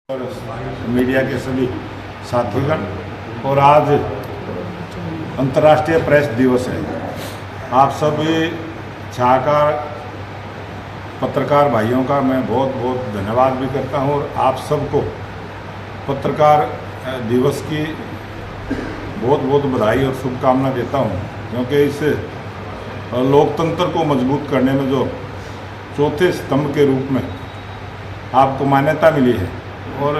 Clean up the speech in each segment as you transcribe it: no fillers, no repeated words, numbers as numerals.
और मीडिया के सभी साथीगण, और आज अंतर्राष्ट्रीय प्रेस दिवस है। आप सभी छायाकार पत्रकार भाइयों का मैं बहुत बहुत धन्यवाद भी करता हूं, और आप सबको पत्रकार दिवस की बहुत बहुत बधाई और शुभकामना देता हूं, क्योंकि इस लोकतंत्र को मजबूत करने में जो चौथे स्तंभ के रूप में आपको मान्यता मिली है, और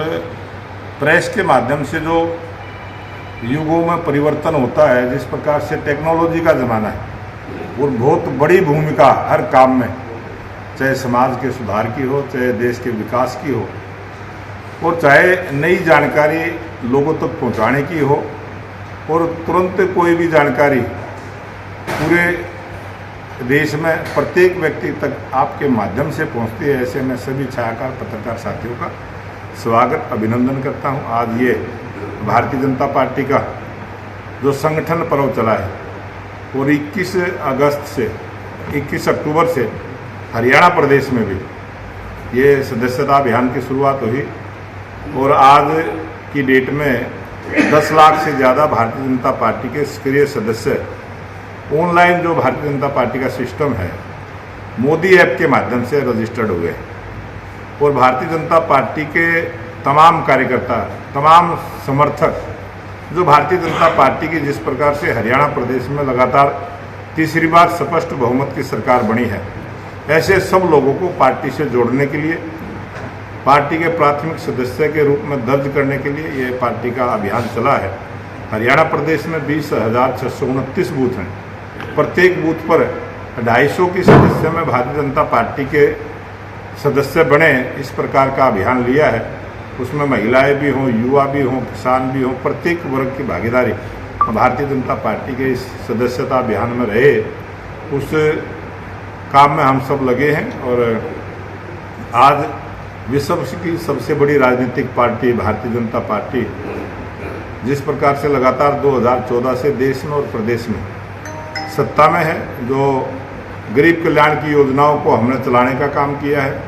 प्रेस के माध्यम से जो युगों में परिवर्तन होता है, जिस प्रकार से टेक्नोलॉजी का ज़माना है और बहुत बड़ी भूमिका हर काम में, चाहे समाज के सुधार की हो, चाहे देश के विकास की हो, और चाहे नई जानकारी लोगों तक पहुंचाने की हो, और तुरंत कोई भी जानकारी पूरे देश में प्रत्येक व्यक्ति तक आपके माध्यम से पहुंचती है। ऐसे में सभी छायाकार पत्रकार साथियों का स्वागत अभिनंदन करता हूं। आज ये भारतीय जनता पार्टी का जो संगठन पर्व चला है, और 21 अक्टूबर से हरियाणा प्रदेश में भी ये सदस्यता अभियान की शुरुआत हुई, और आज की डेट में 10 लाख से ज़्यादा भारतीय जनता पार्टी के सक्रिय सदस्य ऑनलाइन जो भारतीय जनता पार्टी का सिस्टम है मोदी ऐप के माध्यम से रजिस्टर्ड हुए, और भारतीय जनता पार्टी के तमाम कार्यकर्ता, तमाम समर्थक जो भारतीय जनता पार्टी की जिस प्रकार से हरियाणा प्रदेश में लगातार तीसरी बार स्पष्ट बहुमत की सरकार बनी है, ऐसे सब लोगों को पार्टी से जोड़ने के लिए, पार्टी के प्राथमिक सदस्य के रूप में दर्ज करने के लिए ये पार्टी का अभियान चला है। हरियाणा प्रदेश में 20,629 बूथ हैं। प्रत्येक बूथ पर 250 की सदस्य में भारतीय जनता पार्टी के सदस्य बने, इस प्रकार का अभियान लिया है। उसमें महिलाएं भी हों, युवा भी हों, किसान भी हों, प्रत्येक वर्ग की भागीदारी भारतीय जनता पार्टी के इस सदस्यता अभियान में रहे, उस काम में हम सब लगे हैं। और आज विश्व की सबसे बड़ी राजनीतिक पार्टी भारतीय जनता पार्टी जिस प्रकार से लगातार 2014 से देश में और प्रदेश में सत्ता में है, जो गरीब कल्याण की योजनाओं को हमने चलाने का काम किया है,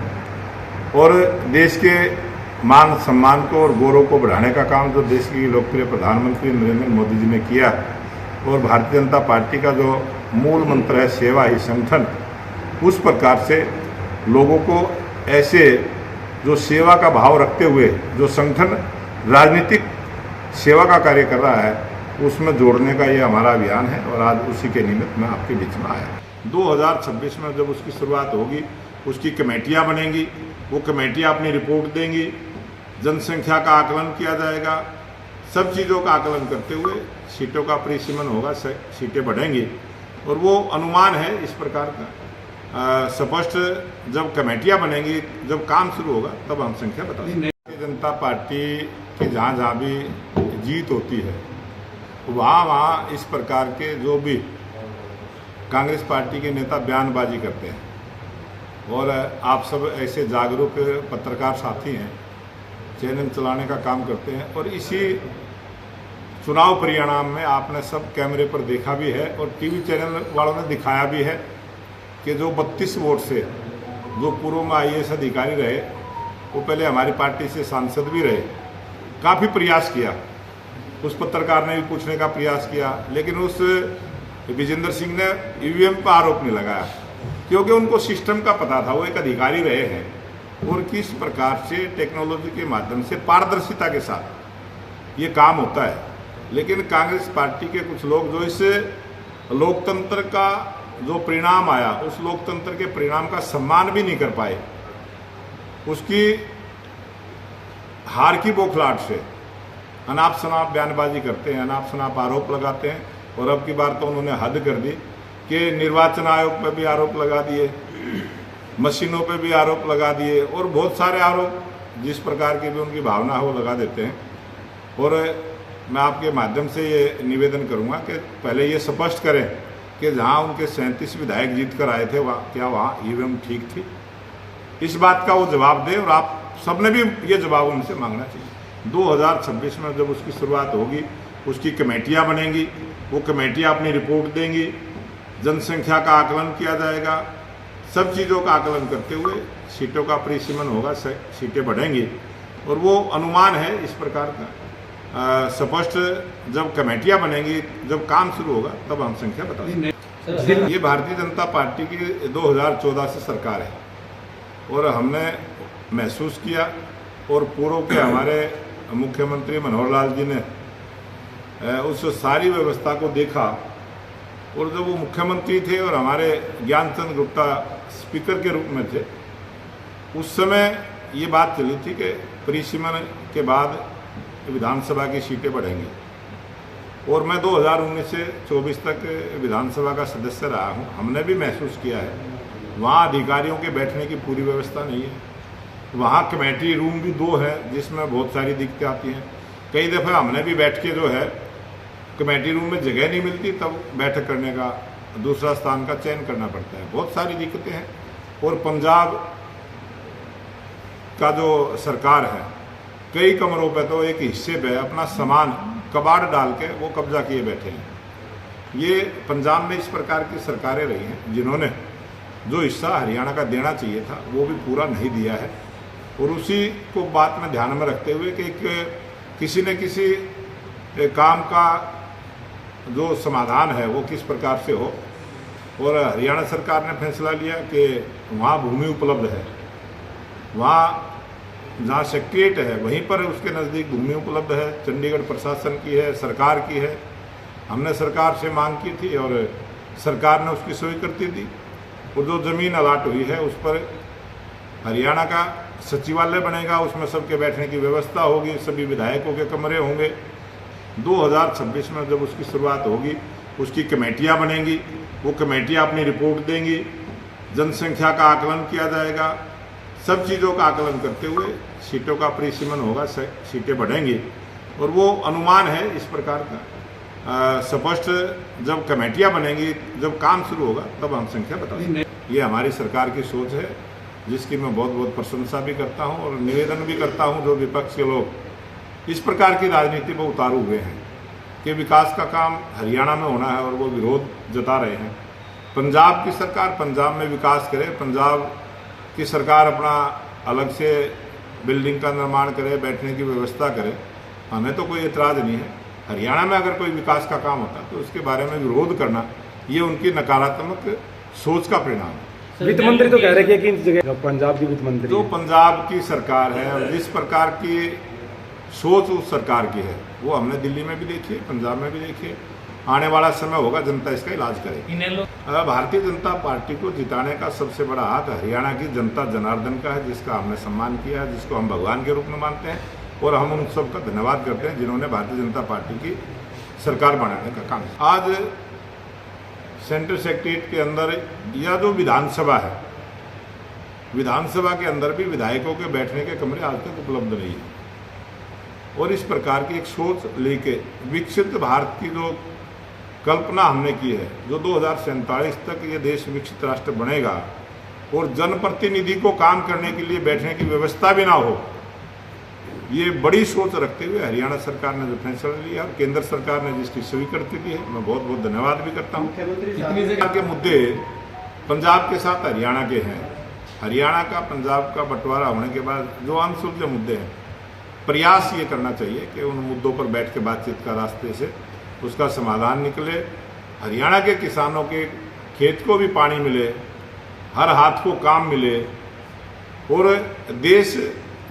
और देश के मान सम्मान को और गौरव को बढ़ाने का काम जो देश की लोकप्रिय प्रधानमंत्री नरेंद्र मोदी जी ने किया, और भारतीय जनता पार्टी का जो मूल मंत्र है सेवा ही संगठन, उस प्रकार से लोगों को ऐसे जो सेवा का भाव रखते हुए जो संगठन राजनीतिक सेवा का कार्य कर रहा है, उसमें जोड़ने का ये हमारा अभियान है, और आज उसी के निमित्त में आपके बीच में आया। 2026 में जब उसकी शुरुआत होगी, उसकी कमेटियां बनेंगी, वो कमेटियां अपनी रिपोर्ट देंगी, जनसंख्या का आकलन किया जाएगा, सब चीज़ों का आकलन करते हुए सीटों का परिसीमन होगा, सीटें बढ़ेंगी, और वो अनुमान है इस प्रकार का स्पष्ट। जब कमेटियां बनेंगी, जब काम शुरू होगा, तब हम संख्या बताएंगे। भारतीय जनता पार्टी की जहाँ जहाँ भी जीत होती है, वहाँ इस प्रकार के जो भी कांग्रेस पार्टी के नेता बयानबाजी करते हैं, और आप सब ऐसे जागरूक पत्रकार साथी हैं, चैनल चलाने का काम करते हैं, और इसी चुनाव परिणाम में आपने सब कैमरे पर देखा भी है, और टीवी चैनल वालों ने दिखाया भी है कि जो 32 वोट से जो पूर्व में IAS अधिकारी रहे, वो पहले हमारी पार्टी से सांसद भी रहे, काफ़ी प्रयास किया, उस पत्रकार ने भी पूछने का प्रयास किया, लेकिन उस विजेंद्र सिंह ने EVM पर आरोप नहीं लगाया, क्योंकि उनको सिस्टम का पता था, वो एक अधिकारी रहे हैं, और किस प्रकार से टेक्नोलॉजी के माध्यम से पारदर्शिता के साथ ये काम होता है। लेकिन कांग्रेस पार्टी के कुछ लोग जो इस लोकतंत्र का जो परिणाम आया, उस लोकतंत्र के परिणाम का सम्मान भी नहीं कर पाए, उसकी हार की बौखलाहट से अनाप शनाप बयानबाजी करते हैं, अनाप शनाप आरोप लगाते हैं, और अब की बार तो उन्होंने हद कर दी कि निर्वाचन आयोग पर भी आरोप लगा दिए, मशीनों पे भी आरोप लगा दिए, और बहुत सारे आरोप जिस प्रकार की भी उनकी भावना है वो लगा देते हैं। और मैं आपके माध्यम से ये निवेदन करूंगा कि पहले ये स्पष्ट करें कि जहां उनके 37 विधायक जीत कर आए थे, क्या वहाँ EVM ठीक थी? इस बात का वो जवाब दें, और आप सबने भी ये जवाब उनसे मांगना चाहिए। 2026 में जब उसकी शुरुआत होगी, उसकी कमेटियाँ बनेंगी, वो कमेटियाँ अपनी रिपोर्ट देंगी, जनसंख्या का आकलन किया जाएगा, सब चीज़ों का आकलन करते हुए सीटों का परिसीमन होगा, सीटें बढ़ेंगी, और वो अनुमान है इस प्रकार का। स्पष्ट जब कमेटियां बनेंगी, जब काम शुरू होगा, तब हम संख्या बता देंगे। ये भारतीय जनता पार्टी की 2014 से सरकार है और हमने महसूस किया और पूर्व के हमारे मुख्यमंत्री मनोहर लाल जी ने उस सारी व्यवस्था को देखा, और जब वो मुख्यमंत्री थे और हमारे ज्ञानचंद गुप्ता स्पीकर के रूप में थे, उस समय ये बात चली थी कि परिसीमन के बाद विधानसभा की सीटें बढ़ेंगी। और मैं 2019 से 24 तक विधानसभा का सदस्य रहा हूँ। हमने भी महसूस किया है वहाँ अधिकारियों के बैठने की पूरी व्यवस्था नहीं है। वहाँ कमेटी रूम भी 2 है जिसमें बहुत सारी दिक्कतें आती हैं। कई दफ़ा हमने भी बैठ के जो है कमेटी रूम में जगह नहीं मिलती, तब बैठक करने का दूसरा स्थान का चयन करना पड़ता है। बहुत सारी दिक्कतें हैं। और पंजाब का जो सरकार है, कई कमरों पे तो एक हिस्से पे अपना सामान कबाड़ डाल के वो कब्जा किए बैठे हैं। ये पंजाब में इस प्रकार की सरकारें रही हैं जिन्होंने जो हिस्सा हरियाणा का देना चाहिए था वो भी पूरा नहीं दिया है। और उसी को बात में ध्यान में रखते हुए कि किसी न किसी काम का जो समाधान है वो किस प्रकार से हो, और हरियाणा सरकार ने फैसला लिया कि वहाँ भूमि उपलब्ध है, वहाँ जहाँ सेक्रेटरीट है वहीं पर उसके नज़दीक भूमि उपलब्ध है, चंडीगढ़ प्रशासन की है, सरकार की है। हमने सरकार से मांग की थी और सरकार ने उसकी स्वीकृति दी, और जो ज़मीन अलाट हुई है उस पर हरियाणा का सचिवालय बनेगा, उसमें सबके बैठने की व्यवस्था होगी, सभी विधायकों के कमरे होंगे। 2026 में जब उसकी शुरुआत होगी, उसकी कमेटियां बनेंगी, वो कमेटियां अपनी रिपोर्ट देंगी, जनसंख्या का आकलन किया जाएगा, सब चीज़ों का आकलन करते हुए सीटों का परिसीमन होगा, सीटें बढ़ेंगी। और वो अनुमान है इस प्रकार का। स्पष्ट जब कमेटियां बनेंगी, जब काम शुरू होगा, तब हम संख्या बता देंगे। ये हमारी सरकार की सोच है जिसकी मैं बहुत बहुत प्रशंसा भी करता हूं और निवेदन भी करता हूं। जो विपक्ष के लोग इस प्रकार की राजनीति में उतारू हुए हैं कि विकास का काम हरियाणा में होना है और वो विरोध जता रहे हैं। पंजाब की सरकार पंजाब में विकास करे, पंजाब की सरकार अपना अलग से बिल्डिंग का निर्माण करे, बैठने की व्यवस्था करे, हमें तो कोई एतराज़ नहीं है। हरियाणा में अगर कोई विकास का काम होता तो उसके बारे में विरोध करना ये उनकी नकारात्मक सोच का परिणाम है। वित्त मंत्री तो कह रहे हैं कि इन जगह पंजाब की वित्त मंत्री, जो पंजाब की सरकार है और जिस प्रकार की सोच उस सरकार की है वो हमने दिल्ली में भी देखी है, पंजाब में भी देखी है। आने वाला समय होगा, जनता इसका इलाज करेगी। भारतीय जनता पार्टी को जिताने का सबसे बड़ा हाथ हरियाणा की जनता जनार्दन का है, जिसका हमने सम्मान किया है, जिसको हम भगवान के रूप में मानते हैं। और हम उन सबका धन्यवाद करते हैं जिन्होंने भारतीय जनता पार्टी की सरकार बनाने का काम किया। आज सेंट्रल सेक्रेटरीट के अंदर या जो विधानसभा है, विधानसभा के अंदर भी विधायकों के बैठने के कमरे आज तक उपलब्ध नहीं है। और इस प्रकार की एक सोच लेके विकसित भारत की जो कल्पना हमने की है, जो 2047 तक ये देश विकसित राष्ट्र बनेगा और जनप्रतिनिधि को काम करने के लिए बैठने की व्यवस्था भी ना हो, ये बड़ी सोच रखते हुए हरियाणा सरकार ने जो फैसला लिया और केंद्र सरकार ने जिसकी स्वीकृति दी है, मैं बहुत बहुत धन्यवाद भी करता हूँ। के मुद्दे पंजाब के साथ हरियाणा के हैं। हरियाणा का पंजाब का बंटवारा होने के बाद जो अनसुलझे मुद्दे हैं, प्रयास ये करना चाहिए कि उन मुद्दों पर बैठ के बातचीत का रास्ते से उसका समाधान निकले। हरियाणा के किसानों के खेत को भी पानी मिले, हर हाथ को काम मिले, और देश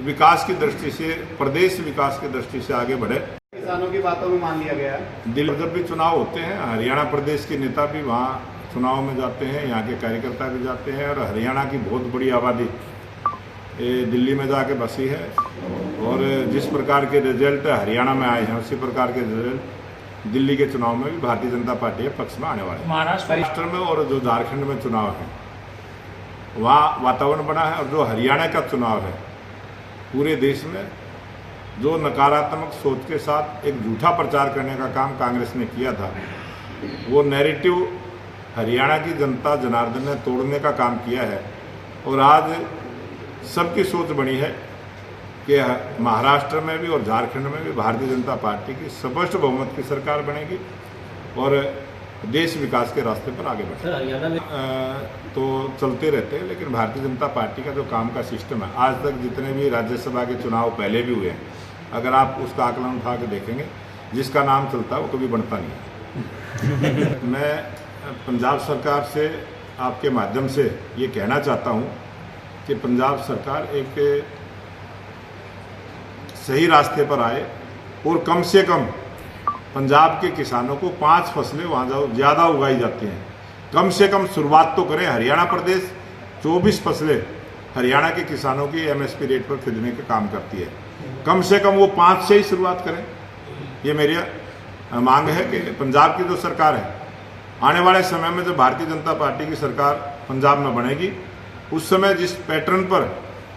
विकास की दृष्टि से, प्रदेश विकास की दृष्टि से आगे बढ़े। किसानों की बातों में मान लिया गया है। दिल्ली जब भी चुनाव होते हैं, हरियाणा प्रदेश के नेता भी वहाँ चुनाव में जाते हैं, यहाँ के कार्यकर्ता भी जाते हैं। और हरियाणा की बहुत बड़ी आबादी दिल्ली में जाके बसी है, और जिस प्रकार के रिजल्ट हरियाणा में आए हैं उसी प्रकार के रिजल्ट दिल्ली के चुनाव में भी भारतीय जनता पार्टी के पक्ष में आने वाले हैं। महाराष्ट्र में और जो झारखंड में चुनाव है वहाँ वातावरण बना है। और जो हरियाणा का चुनाव है, पूरे देश में जो नकारात्मक सोच के साथ एक झूठा प्रचार करने का काम कांग्रेस ने किया था, वो नैरेटिव हरियाणा की जनता जनार्दन ने तोड़ने का काम किया है। और आज सबकी सोच बनी है कि महाराष्ट्र में भी और झारखंड में भी भारतीय जनता पार्टी की स्पष्ट बहुमत की सरकार बनेगी। और देश विकास के रास्ते पर आगे बढ़े। सर हरियाणा में तो चलते रहते हैं, लेकिन भारतीय जनता पार्टी का जो काम का सिस्टम है, आज तक जितने भी राज्यसभा के चुनाव पहले भी हुए हैं, अगर आप उसका आकलन उठा के देखेंगे, जिसका नाम चलता है वो कभी बनता नहीं है। मैं पंजाब सरकार से आपके माध्यम से ये कहना चाहता हूँ कि पंजाब सरकार एक सही रास्ते पर आए और कम से कम पंजाब के किसानों को 5 फसलें वहाँ ज़्यादा उगाई जाती हैं, कम से कम शुरुआत तो करें। हरियाणा प्रदेश 24 फसलें हरियाणा के किसानों की MSP रेट पर खरीदने का काम करती है, कम से कम वो 5 से ही शुरुआत करें। ये मेरी मांग है कि पंजाब की जो सरकार है, आने वाले समय में जब भारतीय जनता पार्टी की सरकार पंजाब में बनेगी, उस समय जिस पैटर्न पर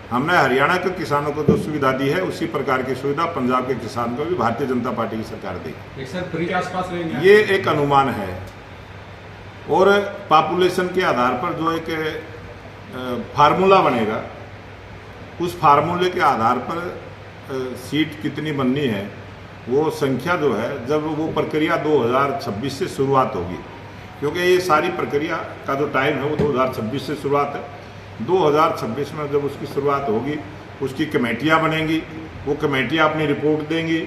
हमने हरियाणा के किसानों को जो सुविधा दी है, उसी प्रकार की सुविधा पंजाब के किसान को भी भारतीय जनता पार्टी की सरकार देगी। सर फ्री के आसपास रहेंगे ये एक अनुमान है और पॉपुलेशन के आधार पर जो एक फार्मूला बनेगा, उस फार्मूले के आधार पर सीट कितनी बननी है, वो संख्या जो है, जब वो प्रक्रिया 2026 से शुरुआत होगी, क्योंकि ये सारी प्रक्रिया का जो टाइम है वो 2026 से शुरुआत है। 2026 में जब उसकी शुरुआत होगी, उसकी कमेटियां बनेंगी, वो कमेटियां अपनी रिपोर्ट देंगी,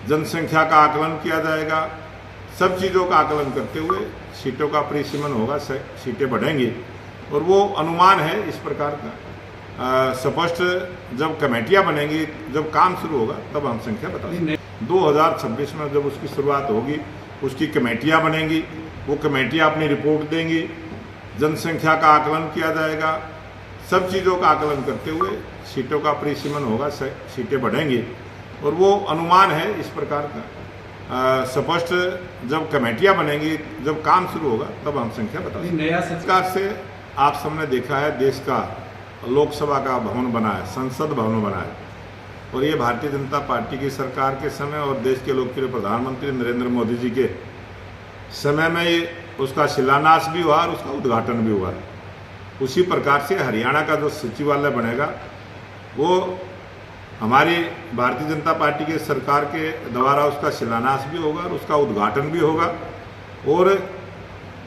जनसंख्या का आकलन किया जाएगा, सब चीज़ों का आकलन करते हुए सीटों का परिसीमन होगा, सीटें बढ़ेंगी। और वो अनुमान है इस प्रकार का, स्पष्ट जब कमेटियां बनेंगी, जब काम शुरू होगा, तब हम संख्या बता देंगे। 2026 में जब उसकी शुरुआत होगी, उसकी कमेटियां बनेंगी, वो कमेटियां अपनी रिपोर्ट देंगी, जनसंख्या का आकलन किया जाएगा, सब चीज़ों का आकलन करते हुए सीटों का परिसीमन होगा, सीटें बढ़ेंगी। और वो अनुमान है इस प्रकार का, स्पष्ट जब कमेटियां बनेंगी, जब काम शुरू होगा, तब हम संख्या बता देंगे। नया सरकार से आप सबने देखा है, देश का लोकसभा का भवन बना है, संसद भवन बना है, और ये भारतीय जनता पार्टी की सरकार के समय और देश के लोकप्रिय प्रधानमंत्री नरेंद्र मोदी जी के समय में ये उसका शिलान्यास भी हुआ और उसका उद्घाटन भी हुआ। उसी प्रकार से हरियाणा का जो सचिवालय बनेगा, वो हमारी भारतीय जनता पार्टी के सरकार के द्वारा उसका शिलान्यास भी होगा और उसका उद्घाटन भी होगा, और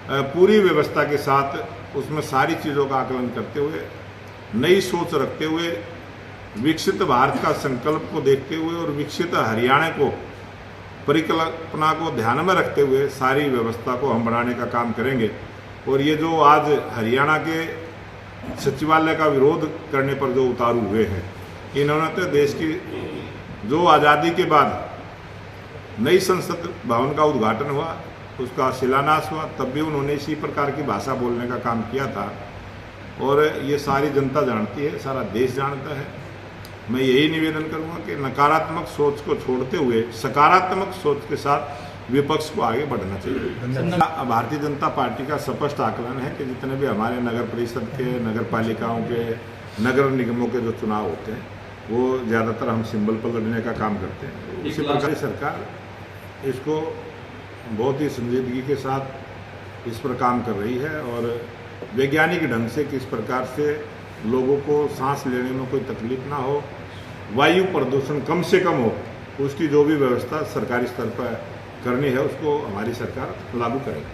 पूरी व्यवस्था के साथ उसमें सारी चीज़ों का आकलन करते हुए, नई सोच रखते हुए, विकसित भारत का संकल्प को देखते हुए और विकसित हरियाणा को परिकल्पना को ध्यान में रखते हुए सारी व्यवस्था को हम बनाने का काम करेंगे। और ये जो आज हरियाणा के सचिवालय का विरोध करने पर जो उतारू हुए हैं, इन्होंने तो देश की जो आज़ादी के बाद नई संसद भवन का उद्घाटन हुआ, उसका शिलान्यास हुआ, तब भी उन्होंने इसी प्रकार की भाषा बोलने का काम किया था। और ये सारी जनता जानती है, सारा देश जानता है। मैं यही निवेदन करूंगा कि नकारात्मक सोच को छोड़ते हुए सकारात्मक सोच के साथ विपक्ष को आगे बढ़ना चाहिए। भारतीय जनता पार्टी का स्पष्ट आकलन है कि जितने भी हमारे नगर परिषद के, नगर पालिकाओं के, नगर निगमों के जो चुनाव होते हैं, वो ज़्यादातर हम सिंबल पर लड़ने का काम करते हैं। इसी प्रकार सरकार इसको बहुत ही संजीदगी के साथ इस पर काम कर रही है और वैज्ञानिक ढंग से किस प्रकार से लोगों को सांस लेने में कोई तकलीफ ना हो, वायु प्रदूषण कम से कम हो, उसकी जो भी व्यवस्था सरकारी स्तर पर करनी है, उसको हमारी सरकार लागू करेगी।